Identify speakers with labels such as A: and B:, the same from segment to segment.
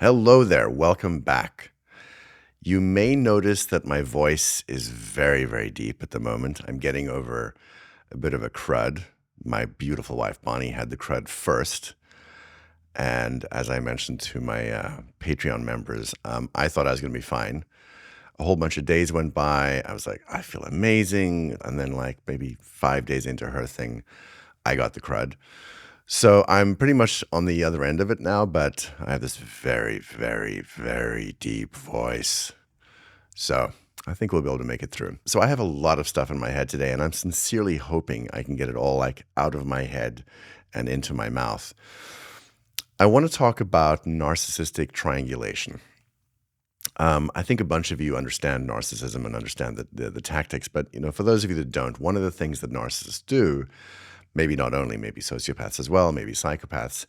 A: Hello there, welcome back. You may notice that my voice is very, very deep at the moment. I'm getting over a bit of a crud. My beautiful wife, Bonnie, had the crud first. And as I mentioned to my Patreon members, I thought I was going to be fine. A whole bunch of days went by. I was like, I feel amazing. And then, like, maybe 5 days into her thing, I got the crud. So I'm pretty much on the other end of it now, but I have this very, very, very deep voice. So I think we'll be able to make it through. So I have a lot of stuff in my head today, and I'm sincerely hoping I can get it all like out of my head and into my mouth. I want to talk about narcissistic triangulation. I think a bunch of you understand narcissism and understand the tactics, but for those of you that don't, one of the things that narcissists do, maybe not only, maybe sociopaths as well, maybe psychopaths,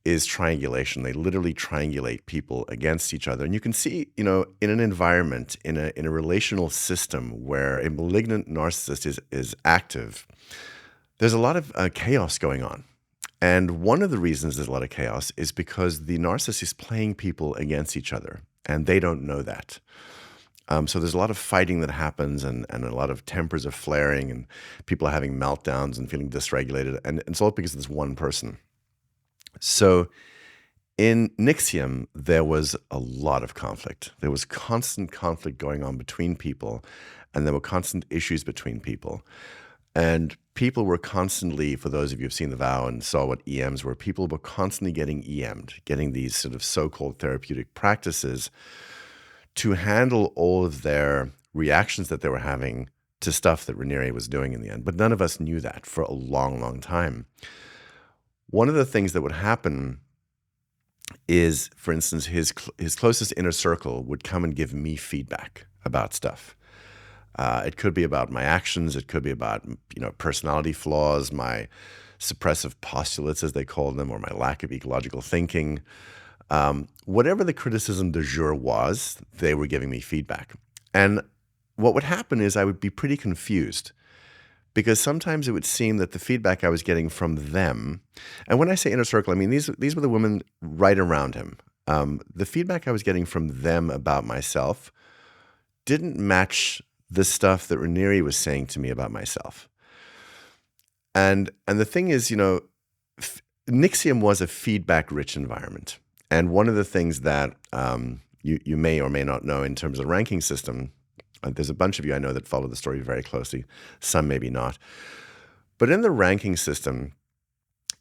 A: is triangulation. They literally triangulate people against each other. And you can see, in an environment, in a relational system where a malignant narcissist is active, there's a lot of chaos going on. And one of the reasons there's a lot of chaos is because the narcissist is playing people against each other, and they don't know that. So there's a lot of fighting that happens, and a lot of tempers are flaring, and people are having meltdowns and feeling dysregulated, and it's all because of this one person. So in NXIVM, there was a lot of conflict. There was constant conflict going on between people, and there were constant issues between people. And people were constantly, for those of you who've seen The Vow and saw what EMs were, people were constantly getting EM'd, getting these sort of so-called therapeutic practices to handle all of their reactions that they were having to stuff that Raniere was doing in the end. But none of us knew that for a long, long time. One of the things that would happen is, for instance, his closest inner circle would come and give me feedback about stuff. It could be about my actions. It could be about personality flaws, my suppressive postulates, as they called them, or my lack of ecological thinking. Whatever the criticism du jour was, they were giving me feedback. And what would happen is I would be pretty confused, because sometimes it would seem that the feedback I was getting from them, and when I say inner circle, I mean these were the women right around him. The feedback I was getting from them about myself didn't match the stuff that Raniere was saying to me about myself. And the thing is, NXIVM was a feedback-rich environment. And one of the things that you may or may not know in terms of the ranking system, there's a bunch of you I know that follow the story very closely, some maybe not. But in the ranking system,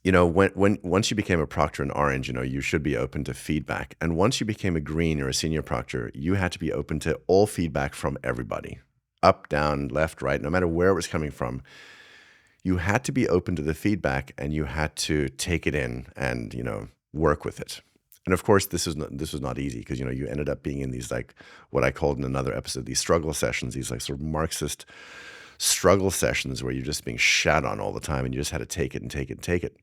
A: once you became a proctor in orange, you should be open to feedback. And once you became a green or a senior proctor, you had to be open to all feedback from everybody, up, down, left, right, no matter where it was coming from. You had to be open to the feedback, and you had to take it in and, work with it. And of course, this was not easy, because, you ended up being in these, like, what I called in another episode, these struggle sessions, these like sort of Marxist struggle sessions where you're just being shat on all the time, and you just had to take it and take it and take it.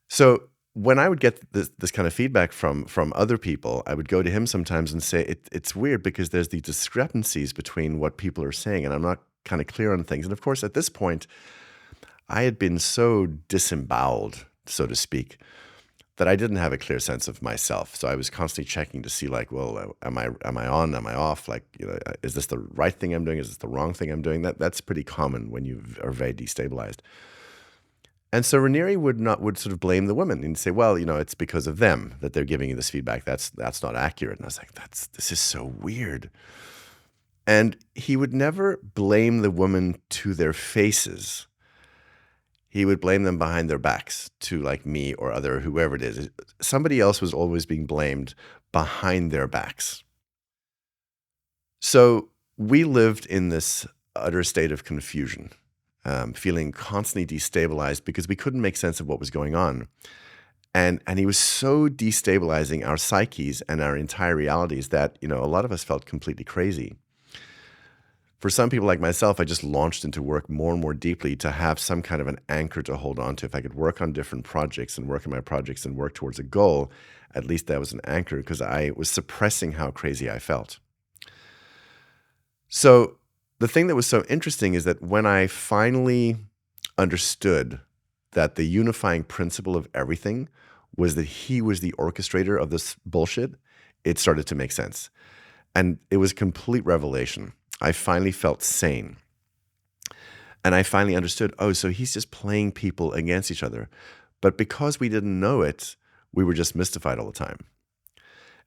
A: So when I would get this kind of feedback from other people, I would go to him sometimes and say, it's weird because there's these discrepancies between what people are saying, and I'm not kind of clear on things. And of course, at this point, I had been so disemboweled, so to speak, that I didn't have a clear sense of myself. So I was constantly checking to see, like, well, am I on? Am I off? Like, is this the right thing I'm doing? Is this the wrong thing I'm doing? That's pretty common when you are very destabilized. And so Raniere would sort of blame the women and say, well, it's because of them that they're giving you this feedback. That's not accurate. And I was like, this is so weird. And he would never blame the women to their faces. He would blame them behind their backs to, like, me or whoever it is. Somebody else was always being blamed behind their backs. So we lived in this utter state of confusion, feeling constantly destabilized because we couldn't make sense of what was going on. And he was so destabilizing our psyches and our entire realities that, a lot of us felt completely crazy. For some people like myself, I just launched into work more and more deeply to have some kind of an anchor to hold on to. If I could work on different projects and work on my projects and work towards a goal, at least that was an anchor, because I was suppressing how crazy I felt. So the thing that was so interesting is that when I finally understood that the unifying principle of everything was that he was the orchestrator of this bullshit, it started to make sense. And it was a complete revelation. I finally felt sane. And I finally understood, oh, so he's just playing people against each other. But because we didn't know it, we were just mystified all the time.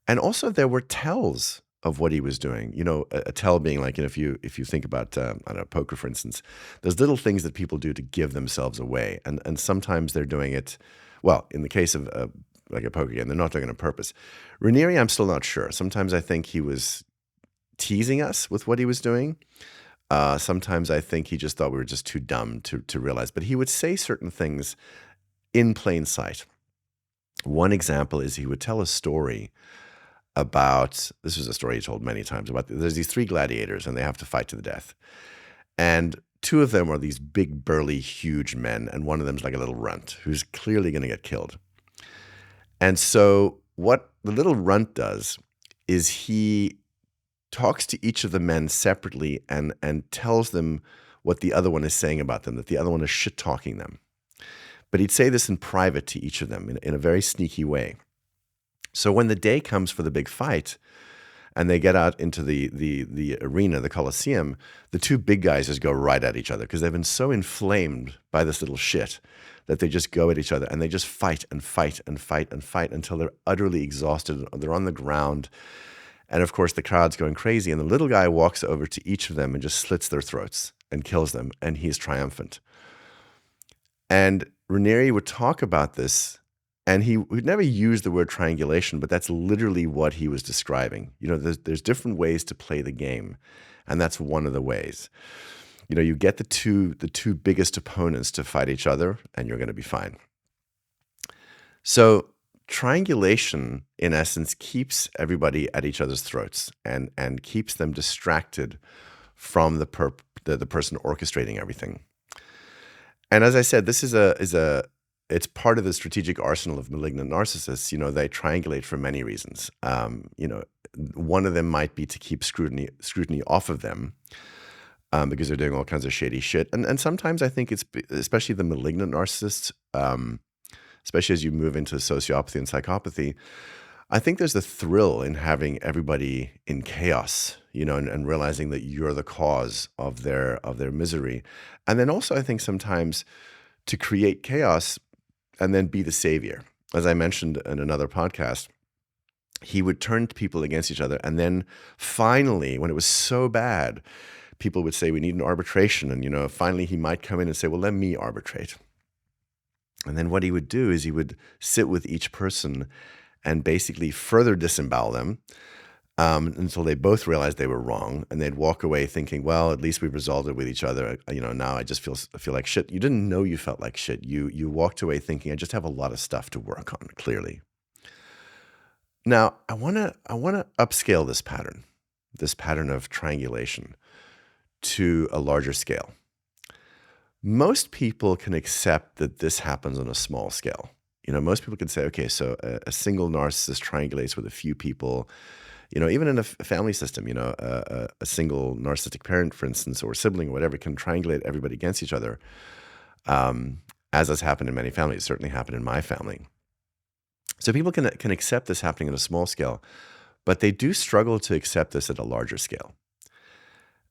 A: And also there were tells of what he was doing. You know, a tell being like, if you think about, I don't know, poker, for instance, there's little things that people do to give themselves away. And sometimes they're doing it, well, in the case of like a poker game, they're not doing it on purpose. Raniere, I'm still not sure. Sometimes I think he was teasing us with what he was doing. Sometimes I think he just thought we were just too dumb to realize. But he would say certain things in plain sight. One example is he would tell a story about, this was a story he told many times, about there's these 3 gladiators and they have to fight to the death. And 2 of them are these big, burly, huge men, and one of them's like a little runt who's clearly going to get killed. And so what the little runt does is he talks to each of the men separately and tells them what the other one is saying about them, that the other one is shit-talking them. But he'd say this in private to each of them in a very sneaky way. So when the day comes for the big fight and they get out into the arena, the Colosseum, the 2 big guys just go right at each other because they've been so inflamed by this little shit that they just go at each other and they just fight and fight and fight and fight until they're utterly exhausted. They're on the ground. And of course, the crowd's going crazy. And the little guy walks over to each of them and just slits their throats and kills them. And he's triumphant. And Raniere would talk about this, and he would never use the word triangulation, but that's literally what he was describing. You know, there's different ways to play the game, and that's one of the ways. You know, you get the two biggest opponents to fight each other, and you're going to be fine. So triangulation, in essence, keeps everybody at each other's throats and keeps them distracted from the person orchestrating everything. And as I said, this it's part of the strategic arsenal of malignant narcissists. You know, they triangulate for many reasons. You know, one of them might be to keep scrutiny off of them because they're doing all kinds of shady shit. And sometimes I think it's, especially the malignant narcissists, especially as you move into sociopathy and psychopathy, I think there's a thrill in having everybody in chaos, you know, and realizing that you're the cause of their misery. And then also I think sometimes to create chaos and then be the savior. As I mentioned in another podcast, he would turn people against each other. And then finally, when it was so bad, people would say, we need an arbitration. And, you know, finally he might come in and say, well, let me arbitrate. And then what he would do is he would sit with each person and basically further disembowel them until they both realized they were wrong. And they'd walk away thinking, well, at least we resolved it with each other. You know, now I just feel like shit. You didn't know you felt like shit. You walked away thinking, I just have a lot of stuff to work on, clearly. Now, I want to upscale this pattern of triangulation to a larger scale. Most people can accept that this happens on a small scale. You know, most people can say, okay, so a single narcissist triangulates with a few people. You know, even in a family system, you know, a single narcissistic parent, for instance, or sibling or whatever, can triangulate everybody against each other, as has happened in many families. It certainly happened in my family. So people can accept this happening on a small scale, but they do struggle to accept this at a larger scale.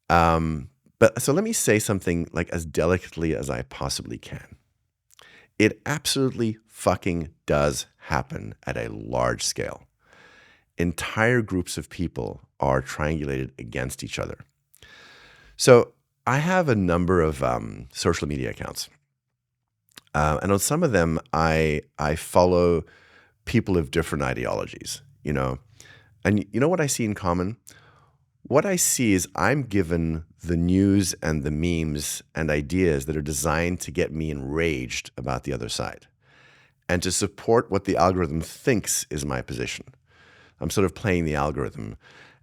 A: But so let me say something like as delicately as I possibly can. It absolutely fucking does happen at a large scale. Entire groups of people are triangulated against each other. So I have a number of social media accounts. And on some of them, I follow people of different ideologies, you know. And you know what I see in common? What I see is I'm given the news and the memes and ideas that are designed to get me enraged about the other side and to support what the algorithm thinks is my position. I'm sort of playing the algorithm,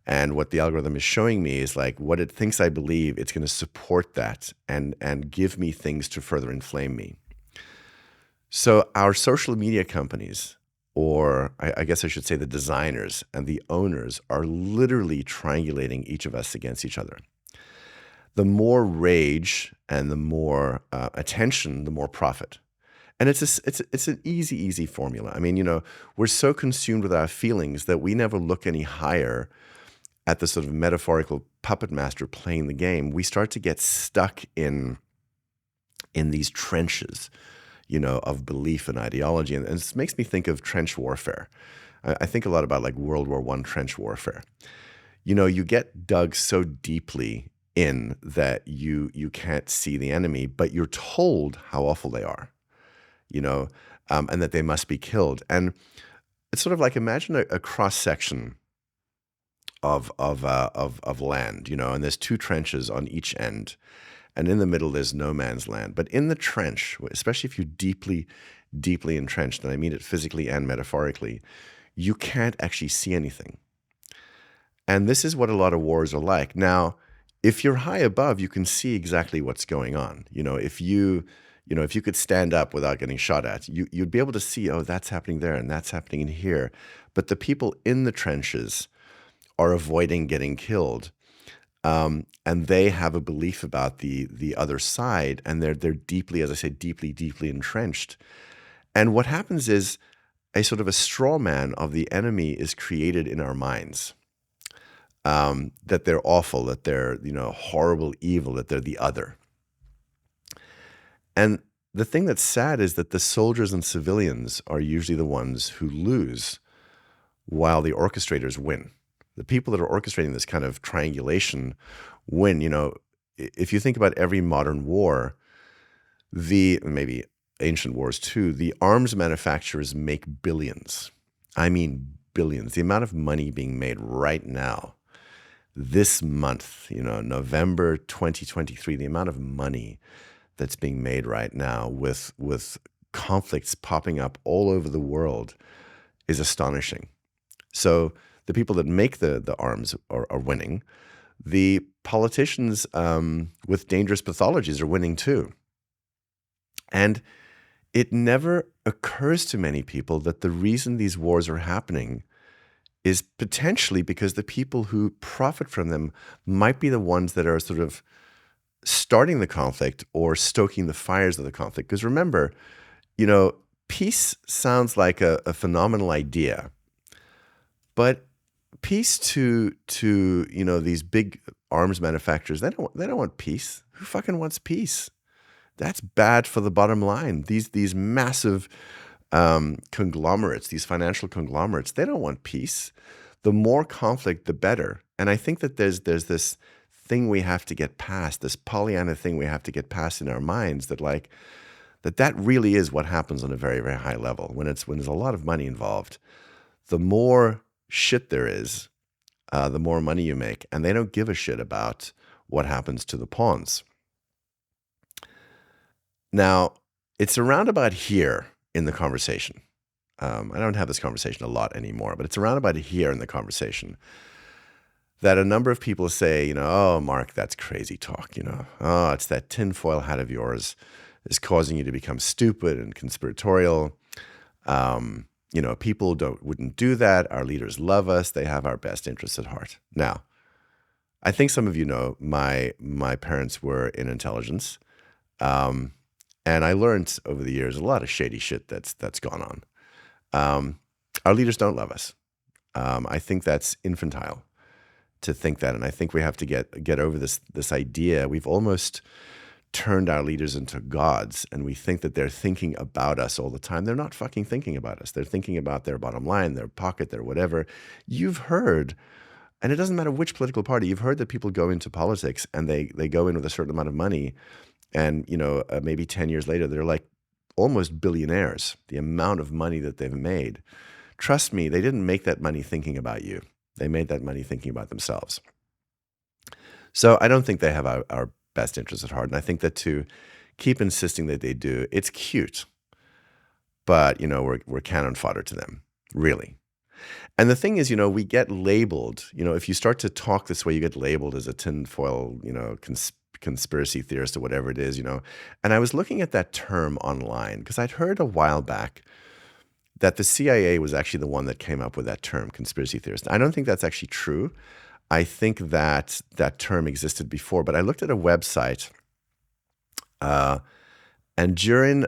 A: and what the algorithm is showing me is like what it thinks I believe. It's going to support that and give me things to further inflame me. So our social media companies, or I guess I should say the designers and the owners, are literally triangulating each of us against each other. The more rage and the more attention, the more profit. And it's an easy formula. I mean, we're so consumed with our feelings that we never look any higher at the sort of metaphorical puppet master playing the game. We start to get stuck in these trenches, of belief and ideology. And this makes me think of trench warfare. I think a lot about like World War I trench warfare. You get dug so deeply in that you can't see the enemy, but you're told how awful they are, and that they must be killed. And it's sort of like, imagine a cross section of land, and there's two trenches on each end, and in the middle there's no man's land. But in the trench, especially if you're deeply, deeply entrenched, and I mean it physically and metaphorically, you can't actually see anything. And this is what a lot of wars are like. Now, if you're high above, you can see exactly what's going on. If you could stand up without getting shot at, you'd be able to see, oh, that's happening there and that's happening in here. But the people in the trenches are avoiding getting killed. And they have a belief about the other side, and they're deeply, as I say, deeply, deeply entrenched. And what happens is a sort of a straw man of the enemy is created in our minds. That they're awful, that they're, horrible, evil, that they're the other. And the thing that's sad is that the soldiers and civilians are usually the ones who lose while the orchestrators win. The people that are orchestrating this kind of triangulation win. If you think about every modern war, maybe ancient wars too, the arms manufacturers make billions. I mean billions. The amount of money being made right now, this month, November 2023, the amount of money that's being made right now with conflicts popping up all over the world is astonishing. So the people that make the arms are winning. The politicians with dangerous pathologies are winning too. And it never occurs to many people that the reason these wars are happening is potentially because the people who profit from them might be the ones that are sort of starting the conflict or stoking the fires of the conflict. Because remember, peace sounds like a phenomenal idea, but peace to these big arms manufacturers, they don't want peace. Who fucking wants peace? That's bad for the bottom line. These massive conglomerates, these financial conglomerates, they don't want peace. The more conflict, the better. And I think that there's this thing we have to get past, this Pollyanna thing we have to get past in our minds, that really is what happens on a very, very high level. When there's a lot of money involved, the more shit there is, the more money you make, and they don't give a shit about what happens to the pawns. Now, it's around about here in the conversation. I don't have this conversation a lot anymore, but it's around about here in the conversation that a number of people say, oh, Mark, that's crazy talk, oh, it's that tinfoil hat of yours is causing you to become stupid and conspiratorial. People wouldn't do that. Our leaders love us. They have our best interests at heart. Now, I think some of you know my parents were in intelligence. And I learned over the years a lot of shady shit that's gone on. Our leaders don't love us. I think that's infantile to think that, and I think we have to get over this idea. We've almost turned our leaders into gods, and we think that they're thinking about us all the time. They're not fucking thinking about us. They're thinking about their bottom line, their pocket, their whatever. You've heard, and it doesn't matter which political party, you've heard that people go into politics and they go in with a certain amount of money. And, maybe 10 years later, they're like almost billionaires, the amount of money that they've made. Trust me, they didn't make that money thinking about you. They made that money thinking about themselves. So I don't think they have our best interests at heart. And I think that to keep insisting that they do, it's cute. But, we're cannon fodder to them, really. And the thing is, we get labeled, if you start to talk this way, you get labeled as a tinfoil, conspiracy theorist or whatever it is, And I was looking at that term online because I'd heard a while back that the CIA was actually the one that came up with that term, conspiracy theorist. I don't think that's actually true. I think that term existed before, but I looked at a website and during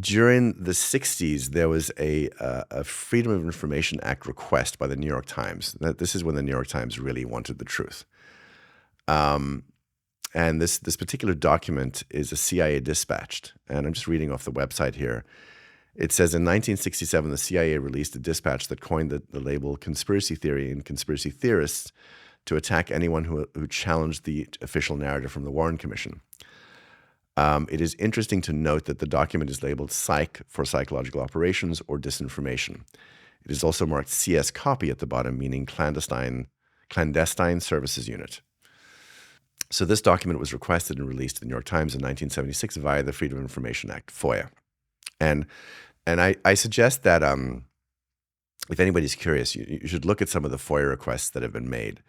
A: During the 60s, there was a Freedom of Information Act request by the New York Times. This is when the New York Times really wanted the truth. And this particular document is a CIA dispatched. And I'm just reading off the website here. It says in 1967, the CIA released a dispatch that coined the label conspiracy theory and conspiracy theorists to attack anyone who challenged the official narrative from the Warren Commission. It is interesting to note that the document is labeled Psych for psychological operations or disinformation. It is also marked CS copy at the bottom, meaning clandestine services unit. So this document was requested and released to the New York Times in 1976 via the Freedom of Information Act, FOIA. And I suggest that if anybody's curious, you should look at some of the FOIA requests that have been made.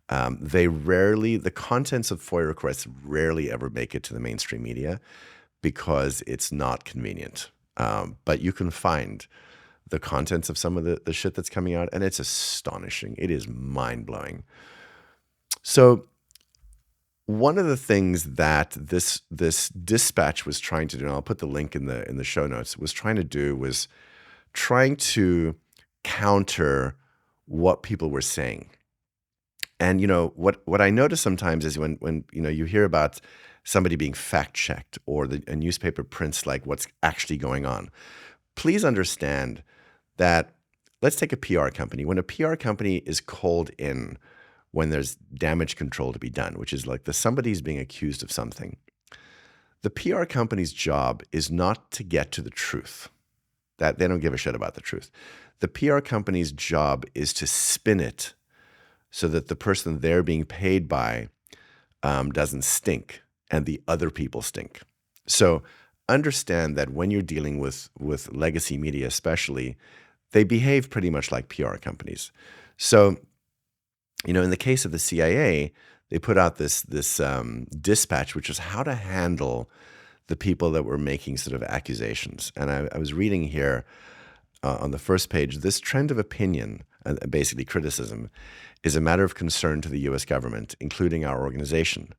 A: The contents of FOIA requests rarely ever make it to the mainstream media because it's not convenient. But you can find the contents of some of the shit that's coming out, and it's astonishing. It is mind-blowing. So one of the things that this dispatch was trying to do, and I'll put the link in the show notes, was trying to counter what people were saying. And what I notice sometimes is when you hear about somebody being fact-checked or a newspaper prints like what's actually going on, please understand that, let's take a PR company. When a PR company is called in when there's damage control to be done, which is like somebody's being accused of something, the PR company's job is not to get to the truth. That they don't give a shit about the truth. The PR company's job is to spin it so that the person they're being paid by doesn't stink and the other people stink. So understand that when you're dealing with legacy media especially, they behave pretty much like PR companies. So, in the case of the CIA, they put out this dispatch, which is how to handle the people that were making sort of accusations. And I was reading here on the first page, this trend of opinion, basically criticism, is a matter of concern to the U.S. government, including our organization.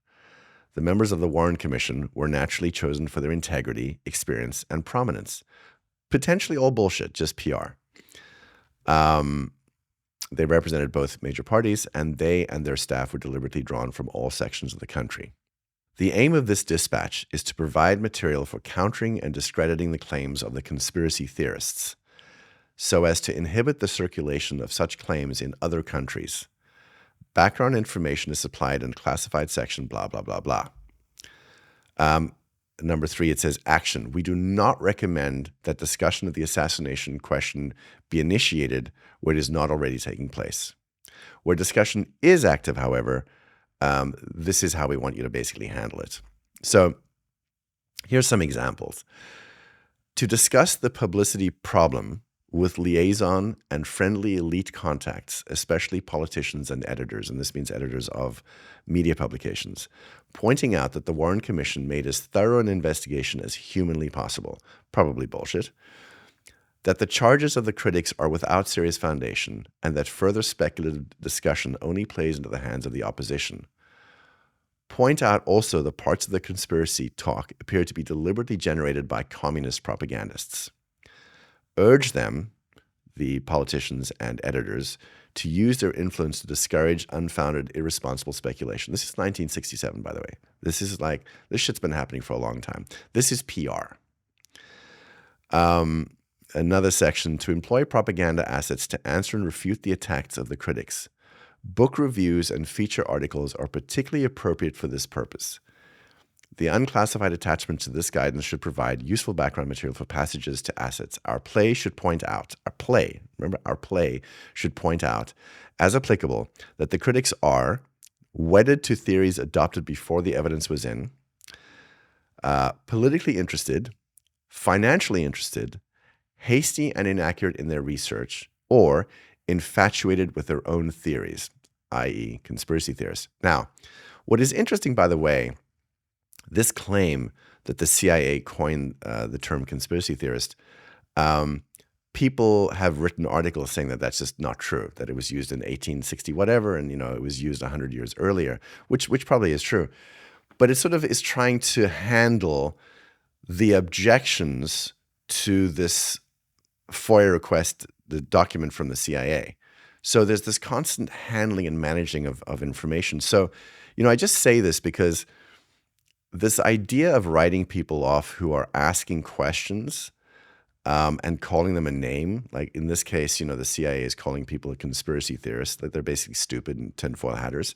A: The members of the Warren Commission were naturally chosen for their integrity, experience, and prominence. Potentially all bullshit, just PR. They represented both major parties, and they and their staff were deliberately drawn from all sections of the country. The aim of this dispatch is to provide material for countering and discrediting the claims of the conspiracy theorists, so as to inhibit the circulation of such claims in other countries. Background information is supplied in a classified section, blah, blah, blah, blah. Number 3, it says action. We do not recommend that discussion of the assassination question be initiated where it is not already taking place. Where discussion is active, however, this is how we want you to basically handle it. So here's some examples. To discuss the publicity problem with liaison and friendly elite contacts, especially politicians and editors, and this means editors of media publications, pointing out that the Warren Commission made as thorough an investigation as humanly possible, probably bullshit, that the charges of the critics are without serious foundation, and that further speculative discussion only plays into the hands of the opposition. Point out also the parts of the conspiracy talk appear to be deliberately generated by communist propagandists. Urge them, the politicians and editors, to use their influence to discourage unfounded, irresponsible speculation. This is 1967, by the way. This shit's been happening for a long time. This is PR. Another section, to employ propaganda assets to answer and refute the attacks of the critics. Book reviews and feature articles are particularly appropriate for this purpose. The unclassified attachments to this guidance should provide useful background material for passages to assets. Our play should point out, should point out, as applicable, that the critics are wedded to theories adopted before the evidence was in, politically interested, financially interested, hasty and inaccurate in their research, or infatuated with their own theories, i.e. conspiracy theorists. Now, what is interesting, by the way, this claim that the CIA coined the term conspiracy theorist, people have written articles saying that that's just not true, that it was used in 1860 whatever, and it was used 100 years earlier, which probably is true. But it sort of is trying to handle the objections to this FOIA request, the document from the CIA. So there's this constant handling and managing of information. So, I just say this because this idea of writing people off who are asking questions and calling them a name, like in this case, the CIA is calling people a conspiracy theorist, that they're basically stupid and tinfoil hatters.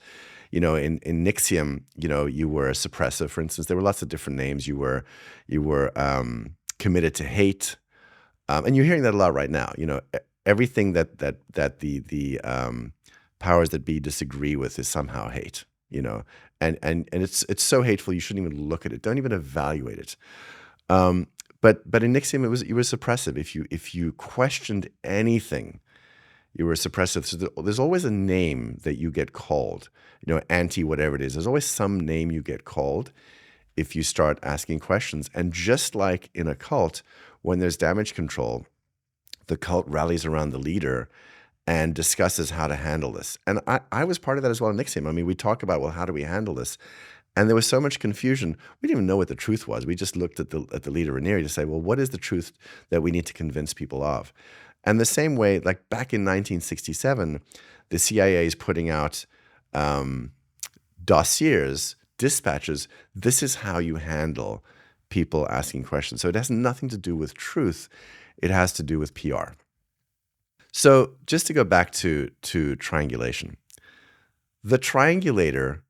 A: In NXIVM, you were a suppressive, for instance. There were lots of different names. You were committed to hate, and you're hearing that a lot right now. Everything that the powers that be disagree with is somehow hate. And it's so hateful you shouldn't even look at it. Don't even evaluate it. But in NXIVM, you were suppressive. If you questioned anything, you were suppressive. So there's always a name that you get called. Anti whatever it is. There's always some name you get called if you start asking questions. And just like in a cult, when there's damage control, the cult rallies around the leader and discusses how to handle this. And I was part of that as well in NXIVM. I mean, we talk about, well, how do we handle this? And there was so much confusion. We didn't even know what the truth was. We just looked at the leader Raniere to say, well, what is the truth that we need to convince people of? And the same way, like back in 1967, the CIA is putting out dossiers, dispatches. This is how you handle people asking questions. So it has nothing to do with truth. It has to do with PR. So just to go back to triangulation, the triangulator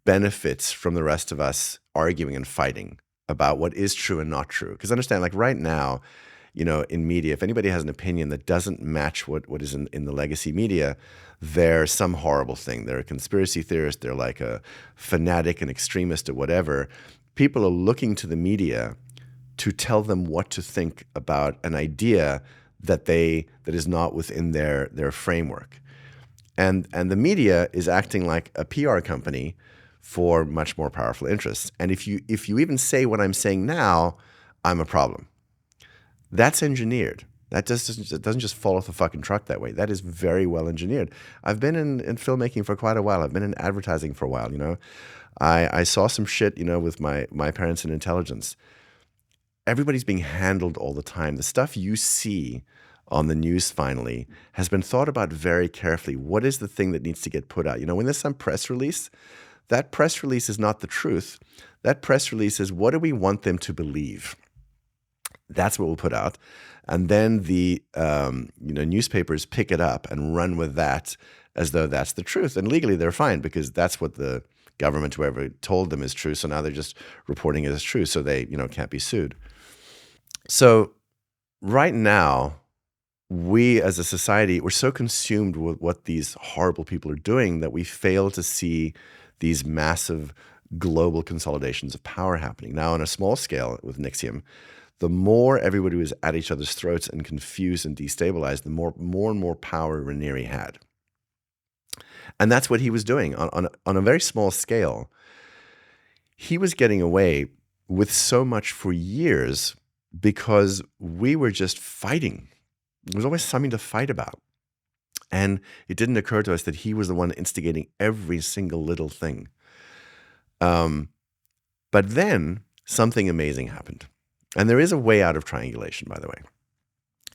A: benefits from the rest of us arguing and fighting about what is true and not true. Because understand, like right now, in media, if anybody has an opinion that doesn't match what is in the legacy media, they're some horrible thing. They're a conspiracy theorist. They're like a fanatic, an extremist, or whatever. People are looking to the media to tell them what to think about an idea that is not within their framework. And the media is acting like a PR company for much more powerful interests. And if you even say what I'm saying now, I'm a problem. That's engineered. That doesn't just fall off the fucking truck that way. That is very well engineered. I've been in filmmaking for quite a while. I've been in advertising for a while, I saw some shit, with my parents in intelligence. Everybody's being handled all the time. The stuff you see on the news finally has been thought about very carefully. What is the thing that needs to get put out? When there's some press release, that press release is not the truth. That press release is, what do we want them to believe? That's what we'll put out. And then the newspapers pick it up and run with that as though that's the truth. And legally they're fine because that's what the government, whoever told them, is true. So now they're just reporting it as true. So they can't be sued. So right now, we as a society, we're so consumed with what these horrible people are doing that we fail to see these massive global consolidations of power happening. Now, on a small scale with NXIVM, the more everybody was at each other's throats and confused and destabilized, the more and more power Raniere had. And that's what he was doing on a very small scale. He was getting away with so much for years because we were just fighting. There was always something to fight about. And it didn't occur to us that he was the one instigating every single little thing. But then something amazing happened. And there is a way out of triangulation, by the way.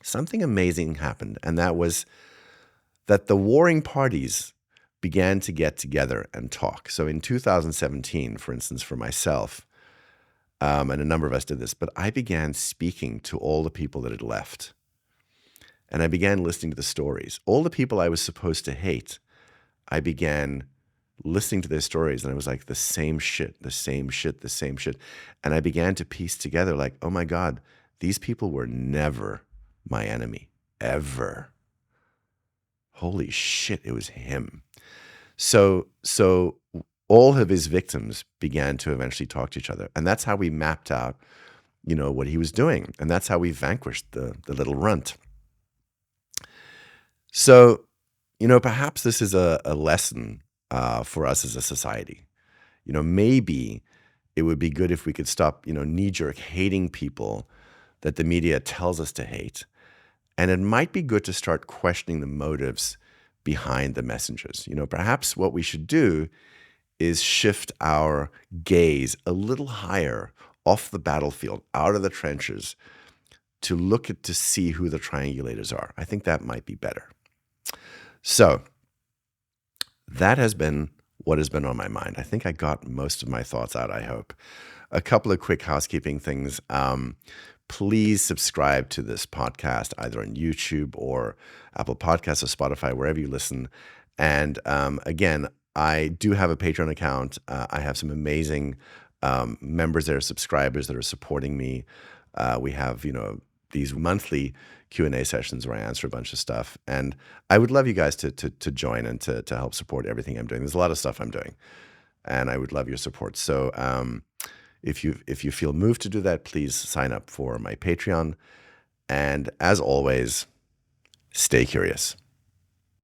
A: Something amazing happened, and that was that the warring parties began to get together and talk. So in 2017, for instance, for myself, and a number of us did this, but I began speaking to all the people that had left. And I began listening to the stories. All the people I was supposed to hate, I began listening to their stories, and I was like, the same shit, the same shit, the same shit. And I began to piece together like, oh my God, these people were never my enemy, ever. Holy shit, it was him. So all of his victims began to eventually talk to each other. And that's how we mapped out, what he was doing. And that's how we vanquished the little runt. So, perhaps this is a lesson for us as a society. Maybe it would be good if we could stop, knee-jerk hating people that the media tells us to hate. And it might be good to start questioning the motives behind the messengers. Perhaps what we should do is shift our gaze a little higher off the battlefield, out of the trenches, to look at to see who the triangulators are. I think that might be better. So that has been what has been on my mind. I think I got most of my thoughts out, I hope. A couple of quick housekeeping things. Please subscribe to this podcast either on YouTube or Apple Podcasts or Spotify, wherever you listen. And again, I do have a Patreon account. I have some amazing members that are subscribers that are supporting me. We have, these monthly Q&A sessions where I answer a bunch of stuff. And I would love you guys to join and to help support everything I'm doing. There's a lot of stuff I'm doing, and I would love your support. So if you feel moved to do that, please sign up for my Patreon. And as always, stay curious.